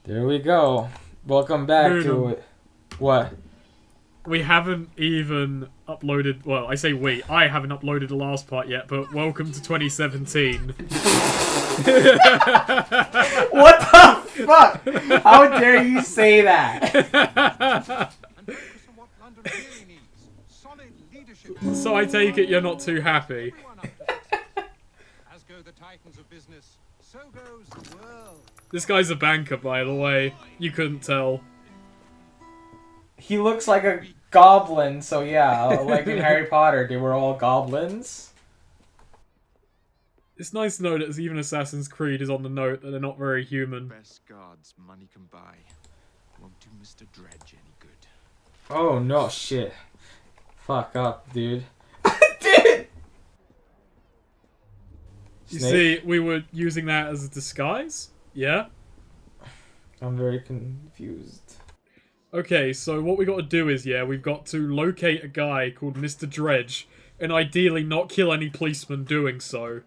There we go. Welcome back to it. What? We haven't even uploaded... Well, I say we. I haven't uploaded the last part yet, but welcome to 2017. What the fuck? How dare you say that? So I take it you're not too happy. This guy's a banker, by the way. You couldn't tell. He looks like a goblin, so yeah, like in Harry Potter, they were all goblins. It's nice to know that even Assassin's Creed is on the note that they're not very human. Best guards money can buy. Won't do Mr. Dredge any good. Oh no, shit. Fuck up, dude. Dude! You see, we were using that as a disguise? Yeah? I'm very confused. Okay, so what we got to do is, we've got to locate a guy called Mr. Dredge, and ideally not kill any policemen doing so.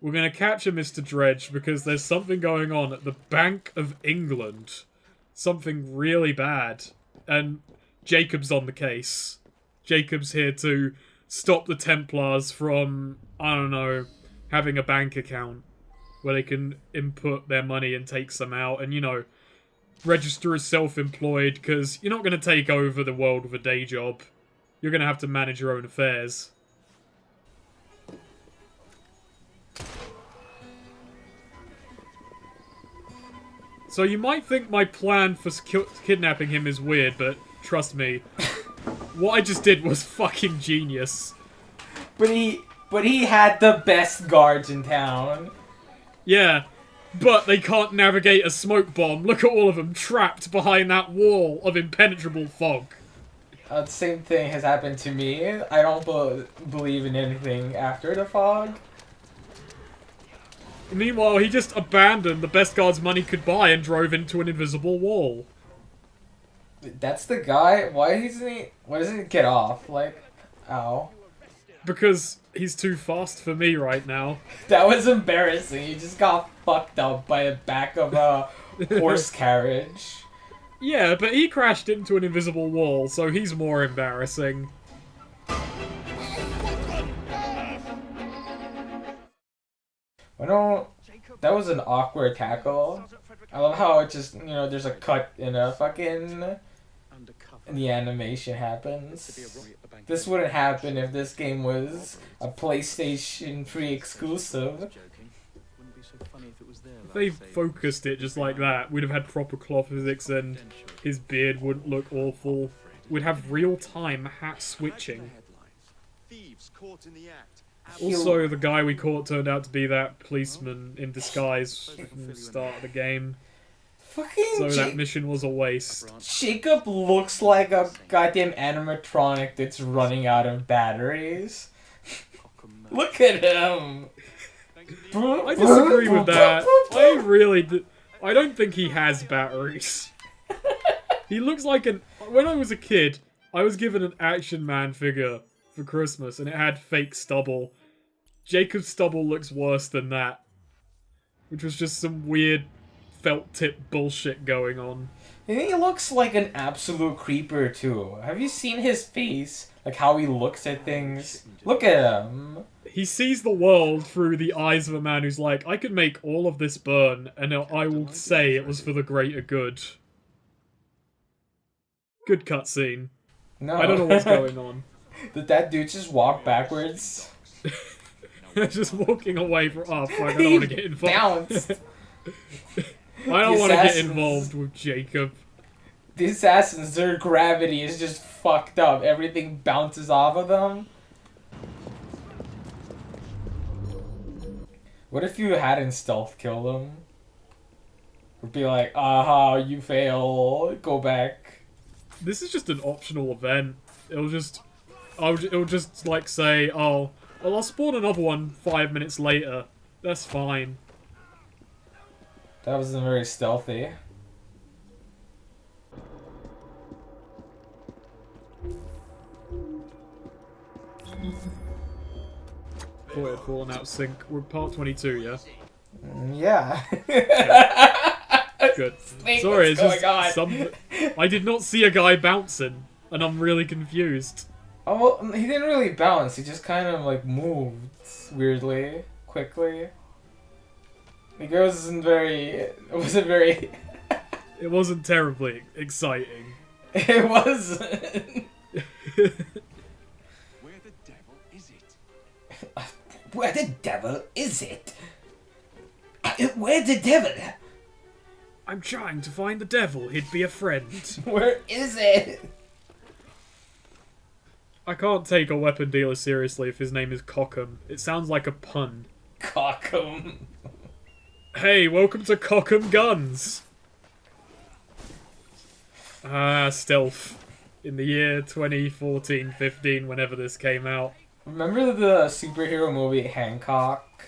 We're going to capture Mr. Dredge because there's something going on at the Bank of England. Something really bad. And Jacob's on the case. Jacob's here to stop the Templars from, I don't know, having a bank account where they can input their money and take some out and, you know, register as self-employed, because you're not going to take over the world with a day job. You're going to have to manage your own affairs. So you might think my plan for kidnapping him is weird, but trust me, what I just did was fucking genius. But he had the best guards in town. Yeah. But they can't navigate a smoke bomb. Look at all of them trapped behind that wall of impenetrable fog. The same thing has happened to me. I don't believe in anything after the fog. Meanwhile, he just abandoned the best guards money could buy and drove into an invisible wall. That's the guy? Why doesn't he get off? Like, ow. Because he's too fast for me right now. That was embarrassing. You just got fucked up by the back of a horse carriage. Yeah, but he crashed into an invisible wall, so he's more embarrassing. That was an awkward tackle. I love how it just, you know, there's a cut in a fucking... and the animation happens. This wouldn't happen if this game was a PlayStation 3 exclusive. If they focused it just like that, we'd have had proper cloth physics and his beard wouldn't look awful. We'd have real-time hat switching. Also, the guy we caught turned out to be that policeman in disguise from the start of the game. So that mission was a waste. Jacob looks like a goddamn animatronic that's running out of batteries. Look at him! I disagree with that. I don't think he has batteries. He looks like an... When I was a kid, I was given an Action Man figure for Christmas, and it had fake stubble. Jacob's stubble looks worse than that. Which was just some weird felt tip bullshit going on. He looks like an absolute creeper too. Have you seen his face? Like how he looks at things? Look at him. He sees the world through the eyes of a man who's like, I could make all of this burn, and I will say it was for the greater good. Good cutscene. No. I don't know what's going on. Did that dude just walk backwards? Just walking away from... Oh, fuck, I don't want to get involved. Bounced. I don't want to get involved with Jacob. The assassins, their gravity is just fucked up. Everything bounces off of them. What if you hadn't stealth killed them? Would be like, aha, you fail. Go back. This is just an optional event. It'll just like say, oh, well, I'll spawn another one 5 minutes later. That's fine. That wasn't very stealthy. Boy, had fallen out of sync. We're part 22, yeah? Yeah. Good. Wait, Sorry, what's it's going just on? I did not see a guy bouncing, and I'm really confused. Oh, well, he didn't really bounce. He just kind of like moved weirdly, quickly. Like it wasn't very. It wasn't very. It wasn't terribly exciting. It wasn't. Where the devil is it? Where the devil is it? Where the devil? I'm trying to find the devil. He'd be a friend. Where is it? I can't take a weapon dealer seriously if his name is Cockham. It sounds like a pun. Cockham. Hey, welcome to Cockham Guns! Ah, stealth. In the year 2014-15, whenever this came out. Remember the superhero movie Hancock?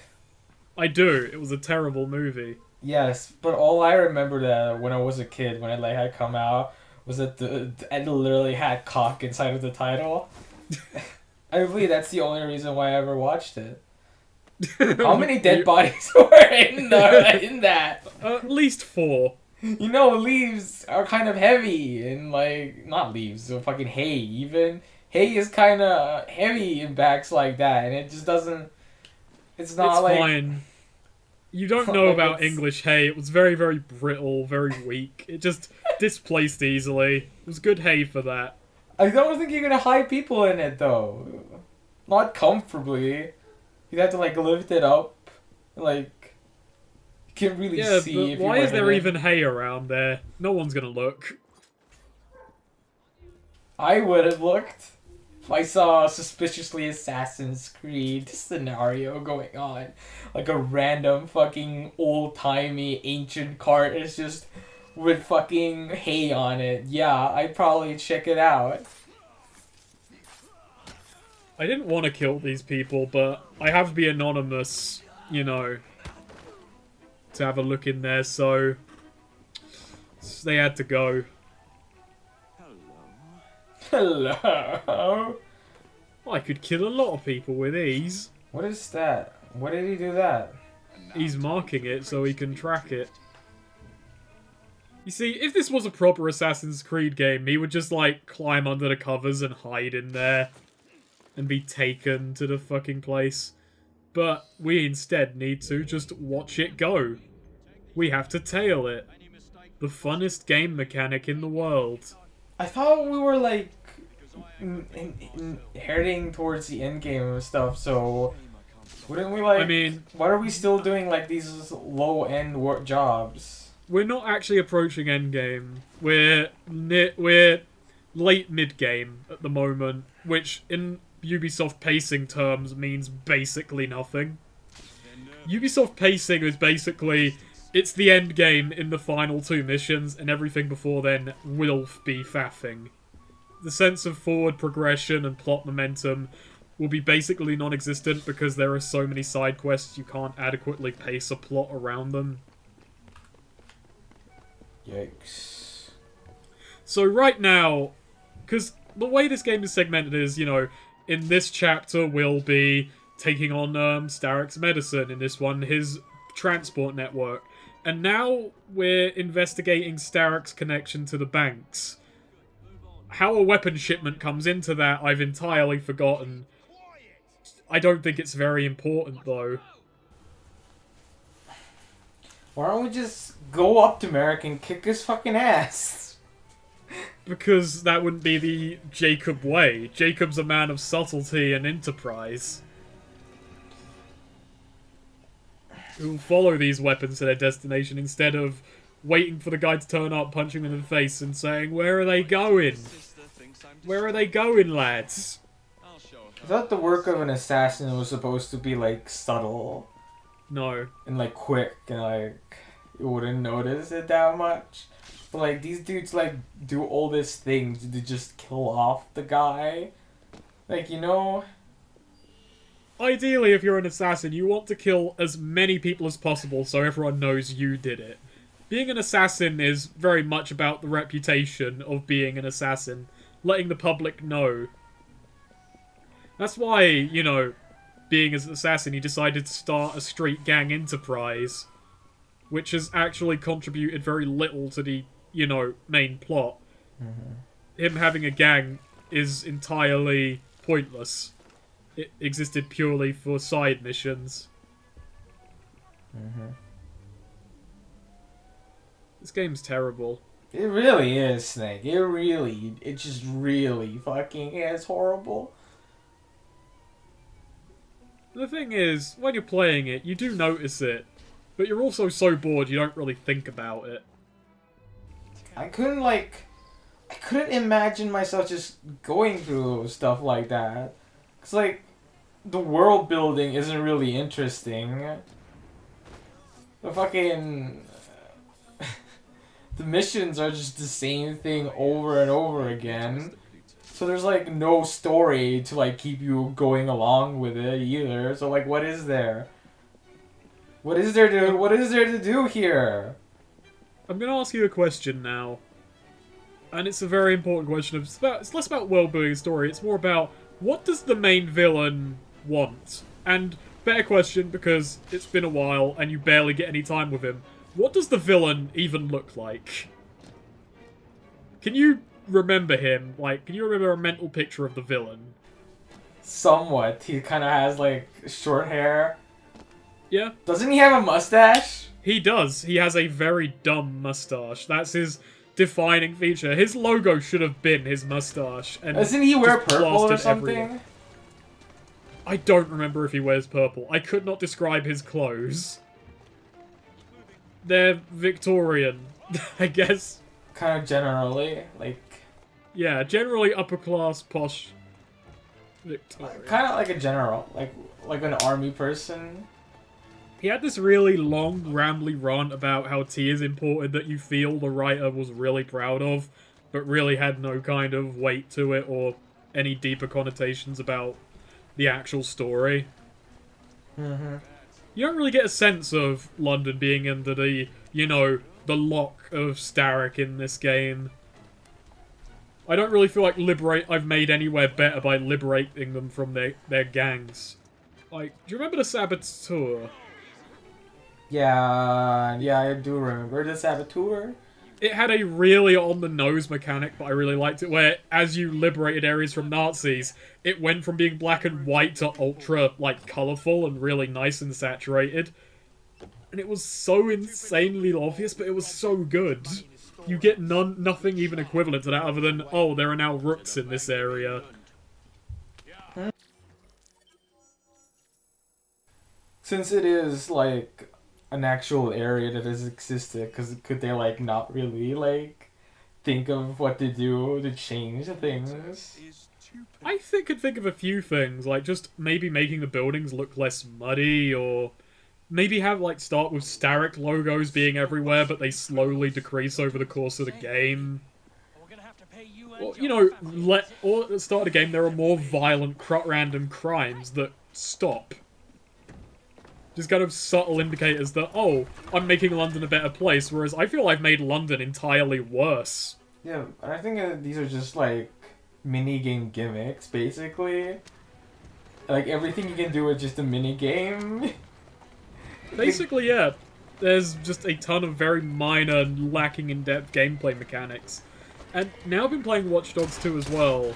I do. It was a terrible movie. Yes, but all I remember that when I was a kid, when it like had come out, was that it literally had cock inside of the title. I believe that's the only reason why I ever watched it. How many dead bodies were in that? At least 4. You know, leaves are kind of heavy, and like not leaves, so fucking hay. Even hay is kind of heavy in backs like that, and it just doesn't. It's not like. Fine. You don't know Like about it's- English hay. It was very, very brittle, very weak. It just displaced easily. It was good hay for that. I don't think you're gonna hide people in it though. Not comfortably. You'd have to like lift it up, like. You can really Yeah, see. but If you why were is there hidden. even hay around there? No one's gonna look. I would have looked. If I saw a suspiciously Assassin's Creed scenario going on, like a random fucking old-timey ancient cart is just with fucking hay on it. Yeah, I'd probably check it out. I didn't want to kill these people, but I have to be anonymous, you know, to have a look in there, so they had to go. Hello. I could kill a lot of people with ease. What is that? What did he do that? He's marking it so he can track it. You see, if this was a proper Assassin's Creed game, he would just, like, climb under the covers and hide in there and be taken to the fucking place. But we instead need to just watch it go. We have to tail it. The funnest game mechanic in the world. I thought we were like heading towards the end game and stuff, so wouldn't we like? I mean, why are we still doing like these low end work jobs? we're not actually approaching endgame. We're late mid-game at the moment, which in Ubisoft pacing terms means basically nothing. Ubisoft pacing is basically, it's the end game in the final 2 missions, and everything before then will be faffing. The sense of forward progression and plot momentum will be basically non-existent because there are so many side quests you can't adequately pace a plot around them. Yikes. So right now, because the way this game is segmented is, you know, in this chapter we'll be taking on Starek's medicine, in this one his transport network, and now we're investigating Starek's connection to the banks. How a weapon shipment comes into that, I've entirely forgotten. I don't think it's very important, though. Why don't we just go up to Merrick and kick his fucking ass? Because that wouldn't be the Jacob way. Jacob's a man of subtlety and enterprise. Who'll follow these weapons to their destination instead of waiting for the guy to turn up, punching him in the face, and saying, "Where are they going? Where are they going, lads?" I thought the work of an assassin was supposed to be like subtle No. and like quick and like you wouldn't notice it that much. But like these dudes like do all these things to just kill off the guy. Like, you know, Ideally, if you're an assassin, you want to kill as many people as possible so everyone knows you did it. Being an assassin is very much about the reputation of being an assassin, letting the public know. That's why, you know, being an assassin, he decided to start a street gang enterprise. which has actually contributed very little to the, you know, main plot. Him having a gang is entirely pointless. It existed purely for side missions. This game's terrible. It really is, Snake. It just really fucking is horrible. The thing is, when you're playing it, you do notice it, but you're also so bored you don't really think about it. I couldn't imagine myself just going through stuff like that. Cause like, the world building isn't really interesting. The fucking... the missions are just the same thing over and over again. So there's like no story to like keep you going along with it either. So like, what is there? What is there to do here? I'm gonna ask you a question now. And it's a very important question. It's less about world building and story, it's more about what does the main villain want? And better question, because it's been a while and you barely get any time with him. What does the villain even look like? Can you remember him? Like, can you remember a mental picture of the villain? Somewhat. He kind of has like short hair. Yeah. Doesn't he have a mustache? He does. He has a very dumb mustache. That's his defining feature. His logo should have been his mustache. And doesn't he wear just purple or plastered something? everywhere. I don't remember if he wears purple. I could not describe his clothes. They're Victorian, I guess. Kind of generally, like... Yeah, generally upper class, posh Victorian. Kind of like a general, like an army person. He had this really long, rambly rant about how tea is important that you feel the writer was really proud of, but really had no kind of weight to it or any deeper connotations about the actual story. You don't really get a sense of London being under the, you know, the lock of Starrick in this game. I don't really feel like I've made anywhere better by liberating them from their gangs. Like, do you remember the Saboteur? Yeah, I do remember the Saboteur. It had a really on-the-nose mechanic, but I really liked it, where as you liberated areas from Nazis, it went from being black and white to ultra, like, colourful and really nice and saturated. And it was so insanely obvious, but it was so good. You get nothing even equivalent to that other than, oh, there are now rooks in this area. Since it is, like, an actual area that has existed, could they, like, not really, like, think of what to do to change things? I could think of a few things, like just maybe making the buildings look less muddy, or maybe have, like, start with Starrick logos being everywhere, but they slowly decrease over the course of the game. Or, you know, or at the start of the game, there are more violent, random crimes that stop. Just kind of subtle indicators that, oh, I'm making London a better place, whereas I feel I've made London entirely worse. Yeah, I think these are just, like, mini-game gimmicks, basically. Like, everything you can do is just a mini-game. Basically, yeah. There's just a ton of very minor, lacking in-depth gameplay mechanics. And now I've been playing Watch Dogs 2 as well.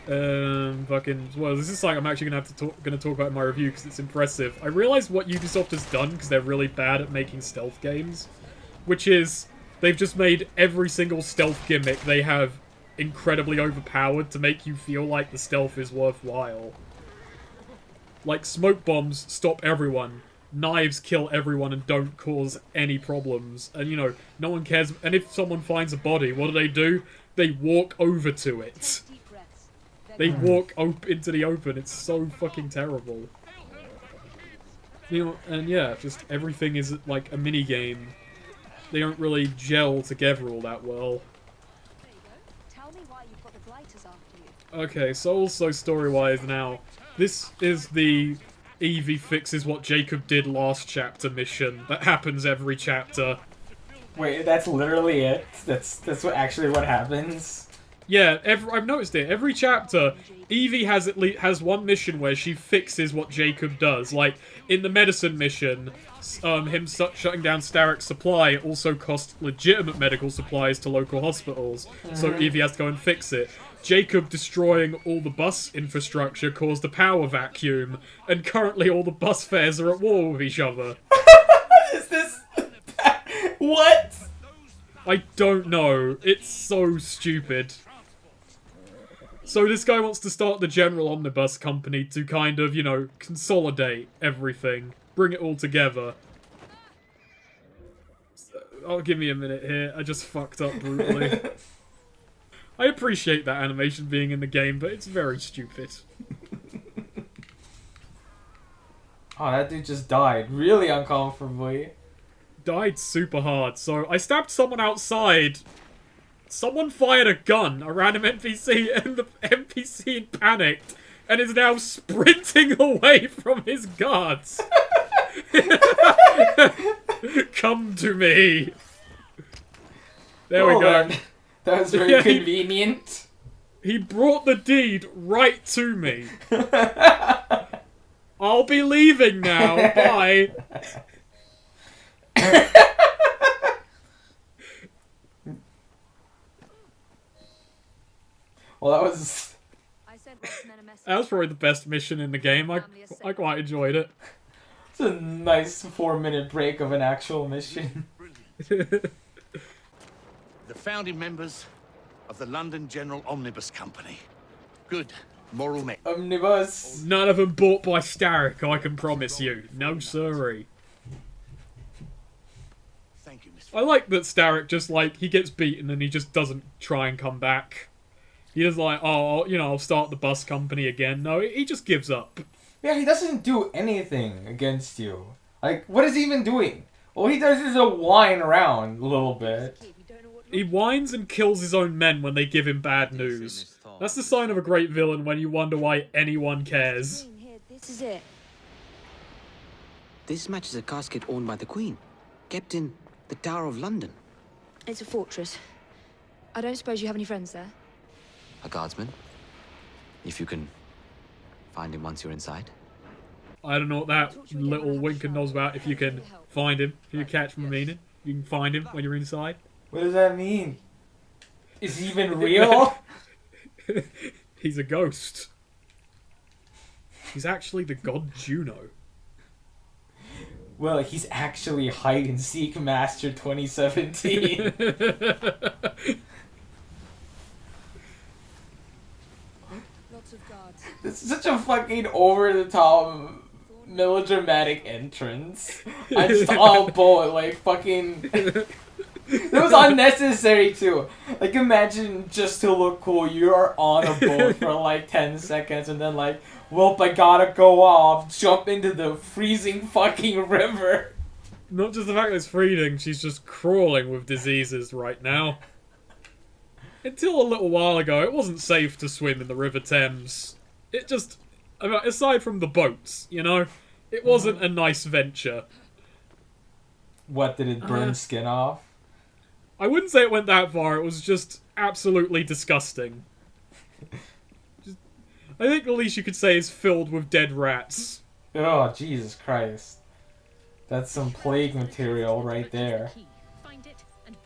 Well, this is something I'm actually gonna talk about in my review because it's impressive. I realized what Ubisoft has done because they're really bad at making stealth games, which is they've just made every single stealth gimmick they have incredibly overpowered to make you feel like the stealth is worthwhile. Like, smoke bombs stop everyone, knives kill everyone and don't cause any problems, and you know, no one cares. And if someone finds a body, what do? They walk over to it. They walk into the open. It's so fucking terrible. You know, and yeah, just everything is like a mini game. They don't really gel together all that well. Okay, so also story-wise now, this is the Evie fixes what Jacob did last chapter mission that happens every chapter. Wait, that's literally it? That's what happens? Yeah, I've noticed it. Every chapter, Evie has one mission where she fixes what Jacob does. Like, in the medicine mission, him shutting down Starrick's supply also cost legitimate medical supplies to local hospitals. So Evie has to go and fix it. Jacob destroying all the bus infrastructure caused a power vacuum, and currently all the bus fares are at war with each other. Is this... What? I don't know. It's so stupid. So this guy wants to start the General Omnibus Company to kind of, you know, consolidate everything. Bring it all together. Oh, give me a minute here. I just fucked up brutally. I appreciate that animation being in the game, but it's very stupid. Oh, that dude just died. Really uncomfortably. Died super hard. So I stabbed someone outside. Someone fired a gun, a random NPC, and the NPC panicked and is now sprinting away from his guards. Come to me. There we go. That was very convenient. He brought the deed right to me. I'll be leaving now. Bye. Well, that was probably the best mission in the game. I quite enjoyed it. It's a nice 4-minute break of an actual mission. The founding members of the London General Omnibus Company. Good moral men. Omnibus. None of them bought by Starrick, I can promise you. No siree. Thank you, Mr. I like that Starrick just, like, he gets beaten and he just doesn't try and come back. He is like, oh, you know, I'll start the bus company again. No, he just gives up. Yeah, he doesn't do anything against you. Like, what is he even doing? All he does is whine around a little bit. He whines and kills his own men when they give him bad news. That's the sign of a great villain when you wonder why anyone cares. This is it. This matches a casket owned by the Queen, kept in the Tower of London. It's a fortress. I don't suppose you have any friends there? A guardsman, if you can find him once you're inside. I don't know what that little wink and nod's about. If you can find him, if you catch my meaning, you can find him when you're inside. What does that mean? Is he even real? He's a ghost. He's actually the god Juno. Well, he's actually Hide and Seek Master 2017. Lots of guards. This is such a fucking over-the-top melodramatic entrance. I just on board, like, fucking... It was unnecessary, too. Like, imagine, just to look cool, you are on a boat for, like, 10 seconds, and then, like, well, I gotta go off, jump into the freezing fucking river. Not just the fact that it's freezing, she's just crawling with diseases right now. Until a little while ago, it wasn't safe to swim in the River Thames. It just... aside from the boats, you know? It wasn't a nice venture. What, did it burn skin off? I wouldn't say it went that far, it was just absolutely disgusting. I think the least you could say is filled with dead rats. Oh, Jesus Christ. That's some plague material right there.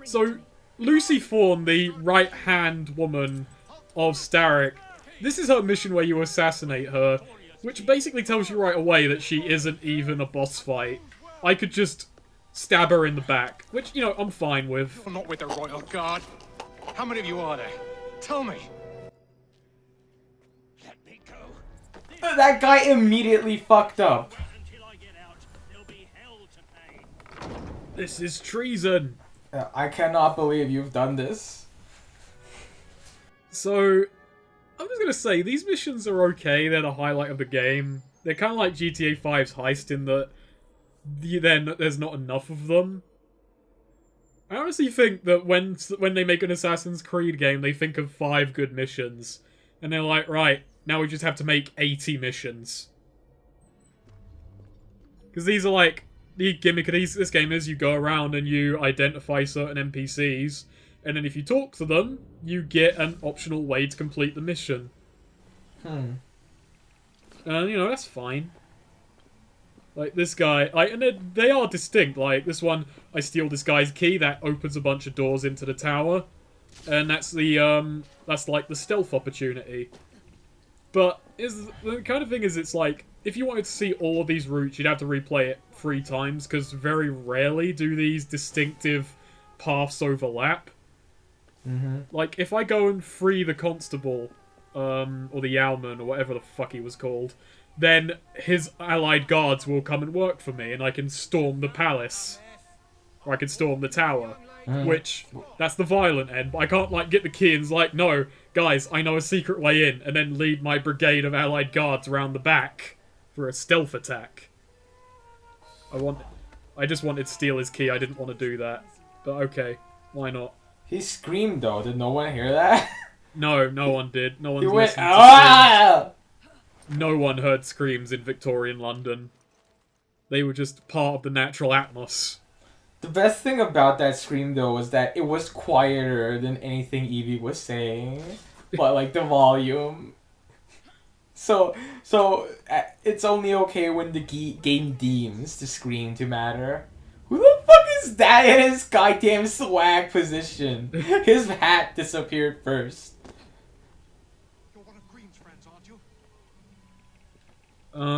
So, Lucy Fawn, the right-hand woman of Starrick, this is her mission where you assassinate her, which basically tells you right away that she isn't even a boss fight. I could just stab her in the back, which, you know, I'm fine with. I'm not with the Royal Guard. How many of you are there? Tell me. Let me go. That guy immediately fucked up. This is treason! I cannot believe you've done this. So, I'm just gonna say, these missions are okay, they're the highlight of the game. They're kind of like GTA 5's heist in that there's not enough of them. I honestly think that when they make an Assassin's Creed game, they think of 5 good missions. And they're like, right, now we just have to make 80 missions. Because these are like, the gimmick of this game is you go around and you identify certain NPCs, And then if you talk to them, you get an optional way to complete the mission. And, you know, that's fine. Like, this guy... and they are distinct. Like, this one, I steal this guy's key, that opens a bunch of doors into the tower. And that's the, that's, like, the stealth opportunity. But the kind of thing is, it's like, if you wanted to see all of these routes, you'd have to replay it 3 times, because very rarely do these distinctive paths overlap. Like, if I go and free the constable, or the Yowman, or whatever the fuck he was called, then his allied guards will come and work for me, and I can storm the palace. Or I can storm the tower. Which, that's the violent end, but I can't, like, get the key and it's like, no, guys, I know a secret way in, and then lead my brigade of allied guards around the back for a stealth attack. I just wanted to steal his key, I didn't want to do that. But okay, why not? He screamed though, did no one hear that? No, no one did. No one He went, listened to ah! screams. No one heard screams in Victorian London. They were just part of the natural atmos. The best thing about that scream though was that it was quieter than anything Evie was saying. But like the volume. So it's only okay when the game deems the scream to matter. Who the fuck is that in his goddamn swag position? His hat disappeared first. You're one of Green's friends, aren't you?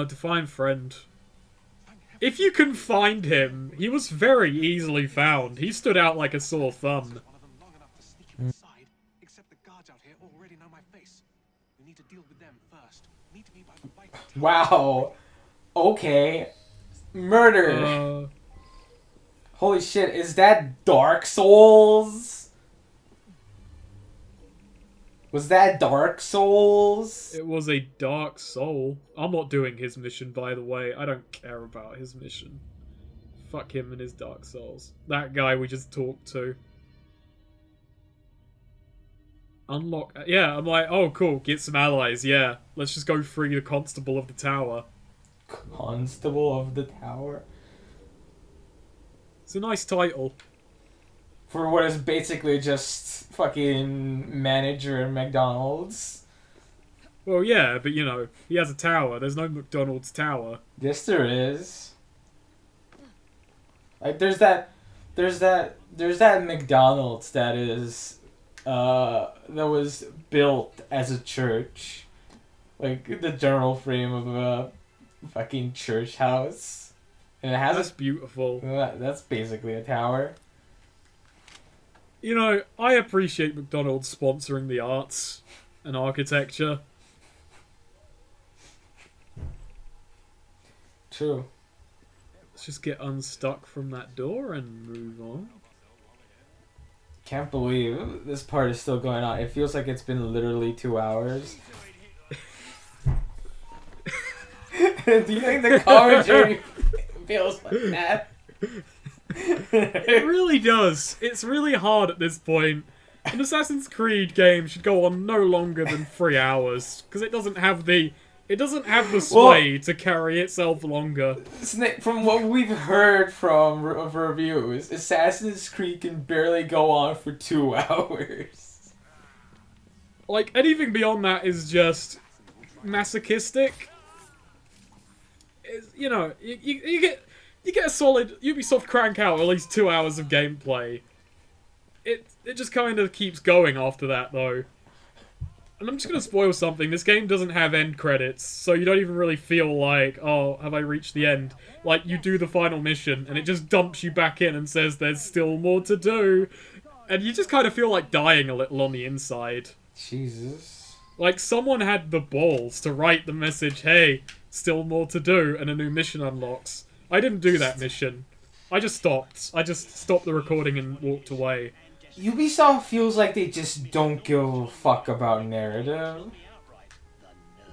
Define friend. If you can find him, he was very easily found. He stood out like a sore thumb. One of them long enough to sneak inside, except the guards out here already know my face. We need to deal with them first. Meet me by the white. Wow. Okay. Murder. Holy shit, is that Dark Souls? Was that Dark Souls? It was a Dark Soul. I'm not doing his mission, by the way. I don't care about his mission. Fuck him and his Dark Souls. That guy we just talked to. Unlock... Yeah, I'm like, oh cool, get some allies, yeah. Let's just go free the Constable of the Tower. Constable of the Tower? It's a nice title. For what is basically just fucking manager at McDonald's. Well, yeah, but you know, he has a tower. There's no McDonald's tower. Yes, there is. Like, there's that McDonald's that is, that was built as a church. Like, the general frame of a fucking church house. And it has That's beautiful. That's basically a tower. You know, I appreciate McDonald's sponsoring the arts and architecture. True. Let's just get unstuck from that door and move on. Can't believe this part is still going on. It feels like it's been literally 2 hours. Do you think the commentary feels like that? It really does. It's really hard at this point. An Assassin's Creed game should go on no longer than 3 hours because it doesn't have the sway to carry itself longer. From what we've heard from reviews, Assassin's Creed can barely go on for 2 hours. Like, anything beyond that is just masochistic. You know, you get a solid Ubisoft crank out at least 2 hours of gameplay. It just kind of keeps going after that, though. And I'm just going to spoil something. This game doesn't have end credits, so you don't even really feel like, oh, have I reached the end? Like, you do the final mission, and it just dumps you back in and says there's still more to do. And you just kind of feel like dying a little on the inside. Jesus. Like, someone had the balls to write the message, hey, still more to do, and a new mission unlocks. I didn't do that mission. I just stopped. I just stopped the recording and walked away. Ubisoft feels like they just don't give a fuck about narrative.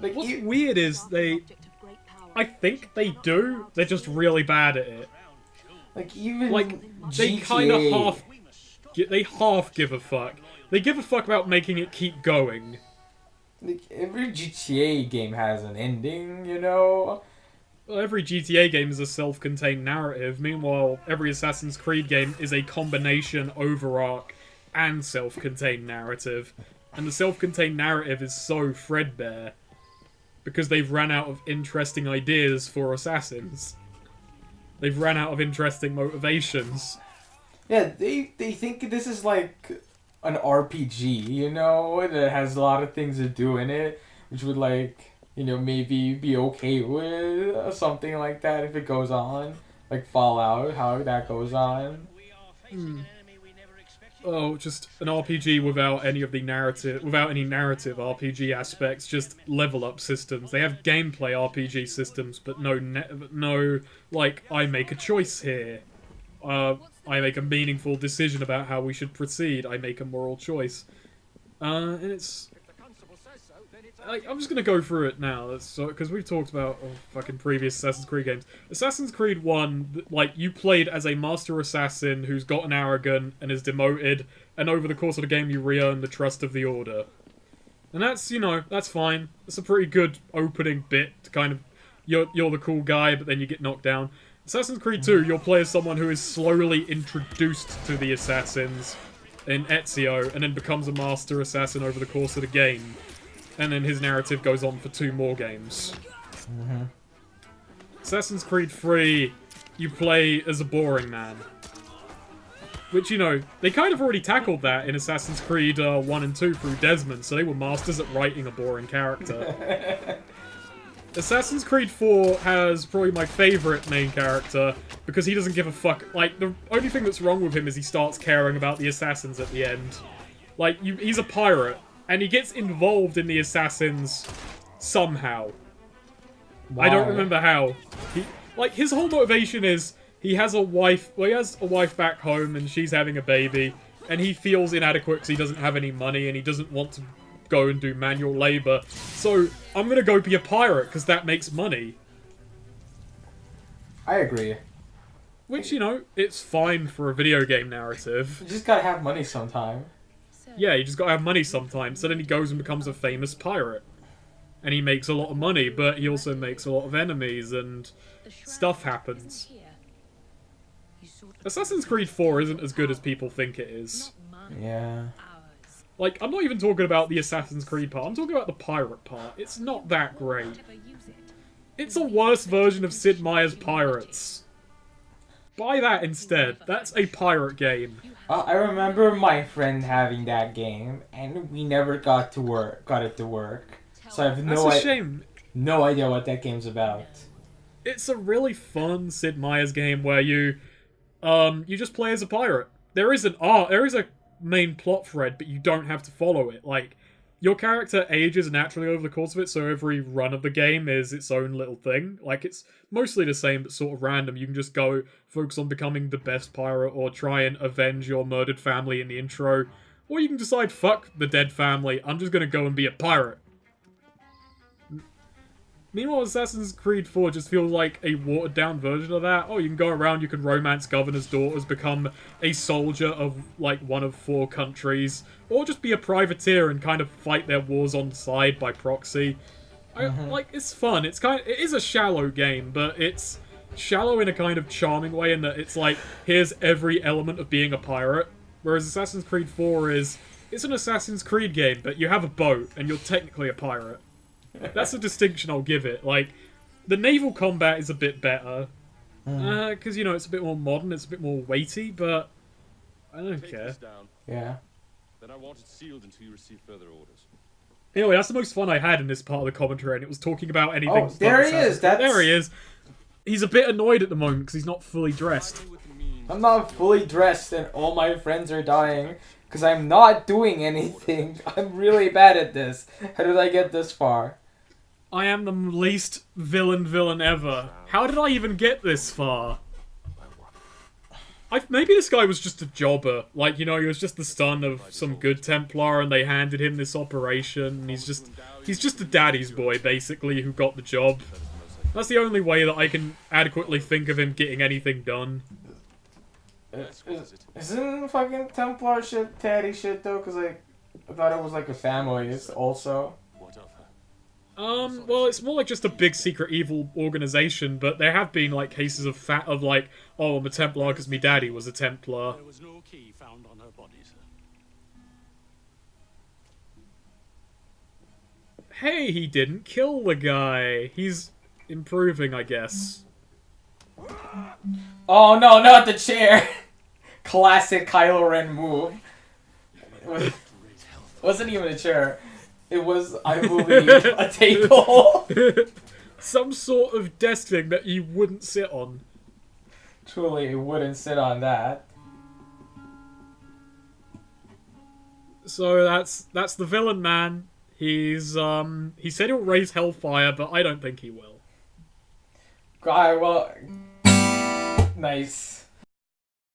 Like, What's weird is I think they do. They're just really bad at it. Like, even Like, they GTA. kind of half give a fuck. They give a fuck about making it keep going. Like, every GTA game has an ending, you know? Well, every GTA game is a self-contained narrative. Meanwhile, every Assassin's Creed game is a combination overarch and self-contained narrative. And the self-contained narrative is so threadbare because they've ran out of interesting ideas for assassins. They've ran out of interesting motivations. Yeah, they think this is like an RPG, you know, that has a lot of things to do in it, which would, like, you know, maybe be okay with something like that if it goes on. Like Fallout, how that goes on. Oh, just an RPG without any of the narrative, without any narrative RPG aspects, just level up systems. They have gameplay RPG systems, but no, like, I make a choice here. I make a meaningful decision about how we should proceed. I make a moral choice. And it's... I'm just gonna go through it now, because we've talked about fucking previous Assassin's Creed games. Assassin's Creed 1, like, you played as a master assassin who's gotten arrogant and is demoted, and over the course of the game you re-earn the trust of the Order. And that's, you know, that's fine. It's a pretty good opening bit to kind of... You're the cool guy, but then you get knocked down. Assassin's Creed 2, you'll play as someone who is slowly introduced to the assassins in Ezio, and then becomes a master assassin over the course of the game. And then his narrative goes on for 2 more games. Assassin's Creed 3, you play as a boring man. Which, you know, they kind of already tackled that in Assassin's Creed 1 and 2 through Desmond, so they were masters at writing a boring character. Assassin's Creed 4 has probably my favourite main character, because he doesn't give a fuck. Like, the only thing that's wrong with him is he starts caring about the assassins at the end. Like, he's a pirate. And he gets involved in the assassins somehow. Why? I don't remember how. His whole motivation is he has a wife. Well, he has a wife back home, and she's having a baby, and he feels inadequate because he doesn't have any money, and he doesn't want to go and do manual labor. So I'm gonna go be a pirate because that makes money. I agree. Which, you know, it's fine for a video game narrative. You just gotta have money sometime. Yeah, you just gotta have money sometimes. So then he goes and becomes a famous pirate. And he makes a lot of money, but he also makes a lot of enemies, and stuff happens. Assassin's Creed 4 isn't as good as people think it is. Yeah. Like, I'm not even talking about the Assassin's Creed part, I'm talking about the pirate part. It's not that great. It's a worse version of Sid Meier's Pirates. Buy that instead. That's a pirate game. I remember my friend having that game, and we never got it to work. So I have That's a shame. No idea what that game's about. It's a really fun Sid Meier's game where you just play as a pirate. There is a main plot thread, but you don't have to follow it. Like, your character ages naturally over the course of it, so every run of the game is its own little thing. Like, it's mostly the same, but sort of random. You can just go focus on becoming the best pirate, or try and avenge your murdered family in the intro. Or you can decide, fuck the dead family, I'm just gonna go and be a pirate. Meanwhile, Assassin's Creed 4 just feels like a watered-down version of that. Oh, you can go around, you can romance governors' daughters, become a soldier of, like, one of 4 countries, or just be a privateer and kind of fight their wars on the side by proxy. Like, it's fun. It is a shallow game, but it's shallow in a kind of charming way in that it's like, here's every element of being a pirate. Whereas Assassin's Creed 4 it's an Assassin's Creed game, but you have a boat, and you're technically a pirate. That's a distinction I'll give it. Like, the naval combat is a bit better. Because, you know, it's a bit more modern, it's a bit more weighty, but I don't care. Yeah. Then I want it sealed until you receive further orders. Anyway, that's the most fun I had in this part of the commentary, and it was talking about anything. Oh, there he is! There he is! He's a bit annoyed at the moment because he's not fully dressed. I'm not fully dressed and all my friends are dying because I'm not doing anything. I'm really bad at this. How did I get this far? I am the least villain ever. How did I even get this far? Maybe this guy was just a jobber. Like, you know, he was just the son of some good Templar and they handed him this operation. And he's just a daddy's boy, basically, who got the job. That's the only way that I can adequately think of him getting anything done. Isn't fucking Templar shit daddy shit, though? Because, like, I thought it was like a family also. Well, it's more like just a big secret evil organization, but there have been, like, cases of like, oh, I'm a Templar because me daddy was a Templar. There was no key found on her body, sir. Hey, he didn't kill the guy. He's improving, I guess. Oh no, not the chair! Classic Kylo Ren move. It wasn't even a chair. It was, I believe, a table. Some sort of desk thing that you wouldn't sit on. Truly, it wouldn't sit on that. So that's the villain man. He's he said he'll raise hellfire, but I don't think he will. God, well, nice.